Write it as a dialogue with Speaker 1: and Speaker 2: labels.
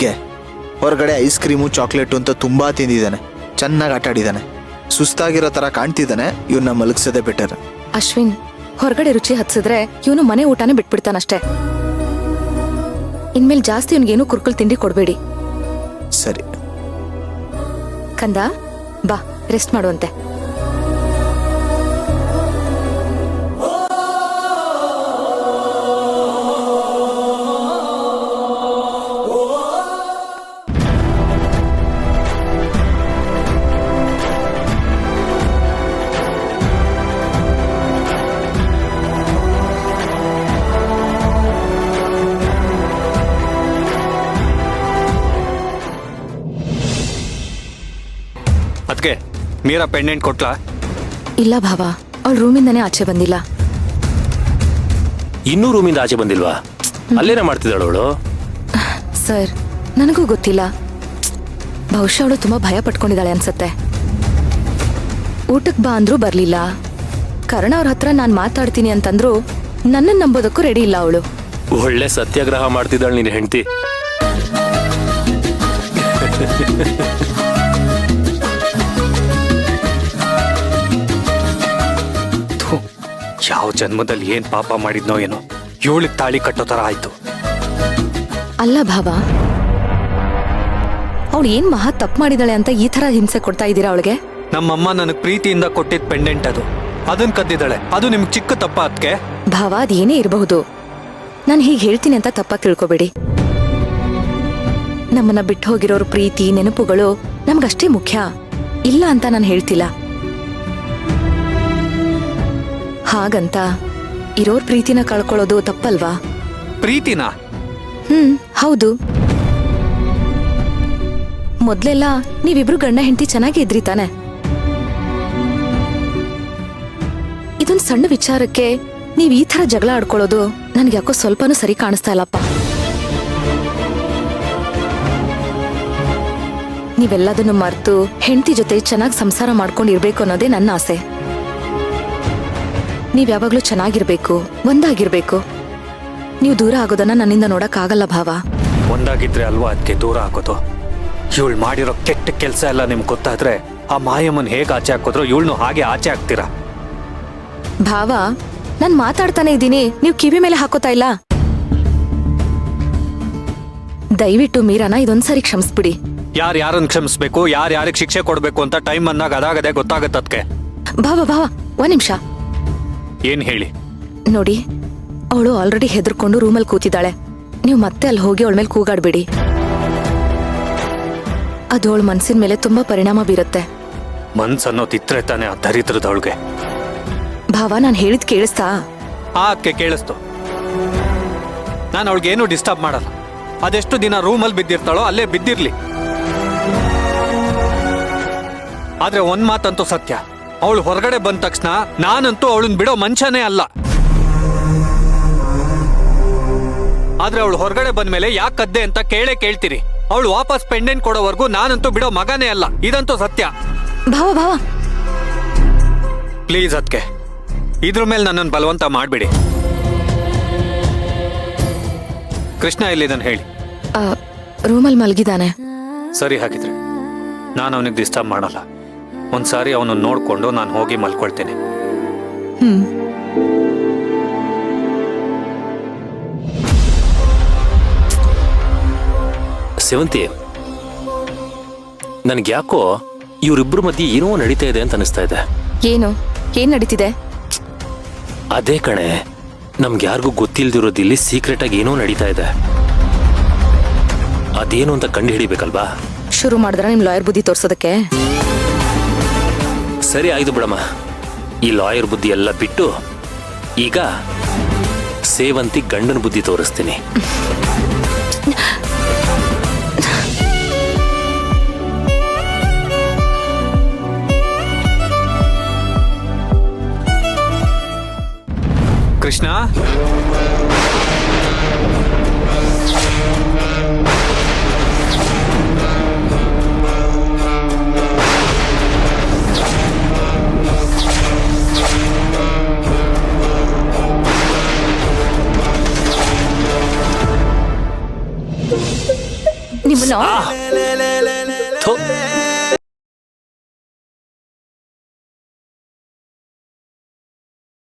Speaker 1: ಅದಕ್ಕೆ ಹೊರಗಡೆ ice cream chocolate ಅಂತ ತುಂಬಾ ತಿಂದಿದ್ದಾನೆ, ಚೆನ್ನಾಗಿ ಆಟ ಆಡಿದ್ದಾನೆ, ಸುಸ್ತಾಗಿರೋ ತರ ಕಾಣ್ತಿದ್ದಾನೆ. ಇವನ್ನ ಮಲಗಿಸೋದೇ ಬೆಟರ್.
Speaker 2: ಅಶ್ವಿನ್, ಹೊರಗಡೆ ರುಚಿ ಹತ್ಸಿದ್ರೆ ಇವನು ಮನೆ ಊಟನೇ ಬಿಟ್ಬಿಡ್ತಾನಷ್ಟೇ. ಇನ್ಮೇಲೆ ಜಾಸ್ತಿ ಇವನಿಗೇನು ಕುರ್ಕುಲ್ ತಿಂಡಿ ಕೊಡ್ಬೇಡಿ.
Speaker 1: ಸರಿ
Speaker 2: ಕಂದ, ಬಾ ರೆಸ್ಟ್ ಮಾಡುವಂತೆ.
Speaker 3: ಅದಕ್ಕೆ ಮೀರಾ ಪೆಂಡೆಂಟ್ ಕೊಟ್ಲಾ?
Speaker 2: ಇಲ್ಲ ಭಾವ, ಅವಳು ರೂಮಿಂದಾನೇ ಆಚೆ ಬಂದಿಲ್ಲ.
Speaker 4: ಇನ್ನೂ ರೂಮಿಂದ ಆಚೆ ಬಂದಿಲ್ವಾ? ಅಲ್ಲೇನ ಮಾಡ್ತಿದ್ದಾಳು ಅವಳು?
Speaker 2: ಸರ್, ನನಗೂ ಗೊತ್ತಿಲ್ಲ. ಬಹುಶಃ ಅವಳು ತುಂಬಾ ಭಯ ಪಟ್ಕೊಂಡಿದ್ದಾಳೆ ಅನ್ಸತ್ತೆ. ಊಟಕ್ಕೆ ಬಾ ಅಂದ್ರೂ ಬರ್ಲಿಲ್ಲ. ಕರ್ಣ ಅವ್ರ ಹತ್ರ ನಾನು ಮಾತಾಡ್ತೀನಿ ಅಂತಂದ್ರು ನನ್ನನ್ನು ನಂಬೋದಕ್ಕೂ ರೆಡಿ ಇಲ್ಲ ಅವಳು.
Speaker 4: ಒಳ್ಳೆ ಸತ್ಯಾಗ್ರಹ ಮಾಡ್ತಿದ್ದಾಳೆ ನಿನ್ನ ಹೆಂಡತಿ.
Speaker 3: ಯಾವ ಜನ್ಮದಲ್ಲಿ ಏನ್ ಪಾಪ ಮಾಡಿದ್ನೋ ಏನೋ, ಏಳಿಗೆ ತಾಳಿ ಕಟ್ಟೋ ತರ ಆಯ್ತು.
Speaker 2: ಅಲ್ಲ ಭಾವ, ಅವಳು ಏನ್ ಮಹಾ ತಪ್ಪು ಮಾಡಿದಾಳೆ ಅಂತ ಈ ತರ ಹಿಂಸೆ ಕೊಡ್ತಾ ಇದ್ದೀರಾ ಅವಳಿಗೆ?
Speaker 3: ನಮ್ಮಮ್ಮ ನನಗ್ ಪ್ರೀತಿಯಿಂದ ಕೊಟ್ಟಿದ್ ಪೆಂಡೆಂಟ್ ಅದು, ಅದನ್ ಕದ್ದಿದ್ದಾಳೆ. ಅದು ನಿಮ್ಗೆ ಚಿಕ್ಕ ತಪ್ಪ ಅದಕ್ಕೆ?
Speaker 2: ಭಾವ, ಅದೇನೇ ಇರಬಹುದು. ನಾನು ಹೀಗೆ ಹೇಳ್ತೀನಿ ಅಂತ ತಪ್ಪಾಗಿ ತಿಳ್ಕೊಬೇಡಿ. ನಮ್ಮನ್ನ ಬಿಟ್ಟು ಹೋಗಿರೋರು ಪ್ರೀತಿ ನೆನಪುಗಳು ನಮ್ಗಷ್ಟೇ ಮುಖ್ಯ, ಇಲ್ಲ ಅಂತ ನಾನು ಹೇಳ್ತಿಲ್ಲ. ಹಾಗಂತ ಇರೋರ್ ಪ್ರೀತಿನ ಕಳ್ಕೊಳ್ಳೋದು ತಪ್ಪಲ್ವಾ?
Speaker 3: ಪ್ರೀತಿನ?
Speaker 2: ಹೌದು. ಮೊದ್ಲೆಲ್ಲ ನೀವಿಬ್ರು ಗಂಡ ಹೆಂಡತಿ ಚೆನ್ನಾಗಿ ಇದ್ರಿ ತಾನೆ. ಇದೊಂದು ಸಣ್ಣ ವಿಚಾರಕ್ಕೆ ನೀವ್ ಈ ತರ ಜಗಳ ಆಡ್ಕೊಳ್ಳೋದು ನನ್ಗೆ ಯಾಕೋ ಸ್ವಲ್ಪನೂ ಸರಿ ಕಾಣಿಸ್ತಾ ಇಲ್ಲಪ್ಪ. ನೀವೆಲ್ಲದನ್ನು ಮರೆತು ಹೆಂಡತಿ ಜೊತೆ ಚೆನ್ನಾಗಿ ಸಂಸಾರ ಮಾಡ್ಕೊಂಡಿರ್ಬೇಕು ಅನ್ನೋದೇ ನನ್ನ ಆಸೆ. ನೀವ್ ಯಾವಾಗ್ಲೂ ಚೆನ್ನಾಗಿರ್ಬೇಕು, ಒಂದಾಗಿರ್ಬೇಕು. ನೀವು ದೂರ ಆಗೋದನ್ನ ನನ್ನಿಂದ ನೋಡಕ್ ಆಗಲ್ಲ ಭಾವ.
Speaker 3: ಒಂದಾಗಿದ್ರೆ ಅಲ್ವಾ ಅದಕ್ಕೆ ದೂರ ಆಗೋದು. ಇವಳು ಮಾಡಿರೋ ಕೆಟ್ಟ ಕೆಲಸ ಎಲ್ಲ ನಿಮ್ಗೆ ಗೊತ್ತಾದ್ರೆ ಆ ಮಾಯಮ್ಮನ್ ಹೇಗೆ ಆಚೆ ಹಾಕೋದ್ರು ಇವಳನ್ನು ಹಾಗೆ ಆಚೆ ಹಾಕ್ತೀರಾ?
Speaker 2: ಭಾವ, ನಾನ್ ಮಾತಾಡ್ತಾನೆ ಇದ್ದೀನಿ, ನೀವು ಕಿವಿ ಮೇಲೆ ಹಾಕೋತಾ ಇಲ್ಲ. ದಯವಿಟ್ಟು ಮೀರಾನ ಇದೊಂದ್ಸರಿ ಕ್ಷಮಿಸ್ಬಿಡಿ.
Speaker 3: ಯಾರನ್ನ ಕ್ಷಮಿಸ್ಬೇಕು, ಯಾರಿಗೆ ಶಿಕ್ಷೆ ಕೊಡ್ಬೇಕು ಅಂತ ಟೈಮ್ ಬಂದಾಗ ಅದಾಗದೆ ಗೊತ್ತಾಗತ್ತದ್ಕೆ.
Speaker 2: ಭಾವ ಭಾವ, ಒಂದ್ ನಿಮಿಷ.
Speaker 3: ಏನ್ ಹೇಳಿ?
Speaker 2: ನೋಡಿ, ಅವಳು ಆಲ್ರೆಡಿ ಹೆದರ್ಕೊಂಡು ರೂಮಲ್ಲಿ ಕೂತಿದ್ದಾಳೆ. ನೀವು ಮತ್ತೆ ಅಲ್ಲಿ ಹೋಗಿ ಅವಳ ಮೇಲೆ ಕೂಗಾಡ್ಬೇಡಿ. ಅದು ಅವಳ ಮನ್ಸಿನ ಮೇಲೆ ತುಂಬಾ ಪರಿಣಾಮ ಬೀರುತ್ತೆ.
Speaker 3: ಮನ್ಸನ್ನೋದಿದ್ರೆ ತಾನೆ ಆ ದರಿದ್ರದವಳಿಗೆ.
Speaker 2: ಭಾವ, ನಾನು ಹೇಳಿದ್ ಕೇಳಿಸ್ತಾ?
Speaker 3: ಅದಕ್ಕೆ ಕೇಳಿಸ್ತು. ನಾನು ಅವಳಿಗೇನು ಡಿಸ್ಟರ್ಬ್ ಮಾಡಲ್ಲ. ಅದೆಷ್ಟು ದಿನ ರೂಮಲ್ಲಿ ಬಿದ್ದಿರ್ತಾಳೋ ಅಲ್ಲೇ ಬಿದ್ದಿರ್ಲಿ. ಆದ್ರೆ ಒಂದ್ ಮಾತಂತೂ ಸತ್ಯ, ಅವಳು ಹೊರಗಡೆ ಬಂದ ತಕ್ಷಣ ನಾನಂತೂ ಅವಳನ್ನ ಬಿಡೋ ಮನುಷ್ಯನೇ ಅಲ್ಲ. ಆದ್ರೆ ಅವಳು ಹೊರಗಡೆ ಬಂದ್ಮೇಲೆ ಯಾಕೆ ಕದ್ದೆ ಅಂತ ಕೇಳ್ತೀರಿ. ಅವಳು ವಾಪಸ್ ಪೆಂಡೆಂಟ್ ಕೊಡೋವರೆಗೂ ನಾನಂತೂ ಬಿಡೋ ಮಗನೇ ಅಲ್ಲ, ಇದಂತೂ ಸತ್ಯ.
Speaker 2: ಭಾವ ಭಾವ,
Speaker 3: ಪ್ಲೀಸ್ ಅದಕ್ಕೆ ಇದ್ರ ಮೇಲೆ ನನ್ನನ್ನು ಬಲವಂತ ಮಾಡ್ಬಿಡಿ. ಕೃಷ್ಣ ಎಲ್ಲಿದ್ದಾನೆ ಹೇಳಿ?
Speaker 2: ರೂಮಲ್ಲಿ ಮಲಗಿದಾನೆ.
Speaker 3: ಸರಿ, ಹಾಗಿದ್ರೆ ನಾನು ಅವನಿಗೆ ಡಿಸ್ಟರ್ಬ್ ಮಾಡಲ್ಲ. ಒಂದ್ಸಾರಿ ಅವನನ್ನು ನೋಡ್ಕೊಂಡು ನಾನು ಹೋಗಿ ಮಲ್ಕೊಳ್ತೇನೆ.
Speaker 4: ಸೇವಂತಿ, ನನ್ಗ್ಯಾಕೋ ಇವರಿಬ್ಬರ ಮಧ್ಯೆ ಏನೋ ನಡೀತಾ ಇದೆ ಅಂತ ಅನಿಸ್ತಾ ಇದೆ.
Speaker 2: ಏನ್ ನಡೀತಿದೆ?
Speaker 4: ಅದೇ ಕಣೆ, ನಮ್ಗೆ ಯಾರಿಗೂ ಗೊತ್ತಿಲ್ದಿರೋದು ಇಲ್ಲಿ ಸೀಕ್ರೆಟ್ ಆಗಿ ಏನೋ ನಡೀತಾ ಇದೆ. ಅದೇನು ಅಂತ ಕಂಡು ಹಿಡಿಬೇಕಲ್ವಾ?
Speaker 2: ಶುರು ಮಾಡಿದ್ರ ನಿಮ್ ಲಾಯರ್ ಬುದ್ಧಿ ತೋರ್ಸೋದಕ್ಕೆ?
Speaker 4: ಸರಿ ಆಯ್ತು ಬಿಡಮ್ಮ, ಈ ಲಾಯರ್ ಬುದ್ಧಿ ಎಲ್ಲ ಬಿಟ್ಟು ಈಗ ಸೇವಂತಿ ಗಂಡನ ಬುದ್ಧಿ ತೋರಿಸ್ತೀನಿ.
Speaker 3: ಕೃಷ್ಣ,
Speaker 2: ನಿಮ್ಮನ್ನ
Speaker 4: ಥು,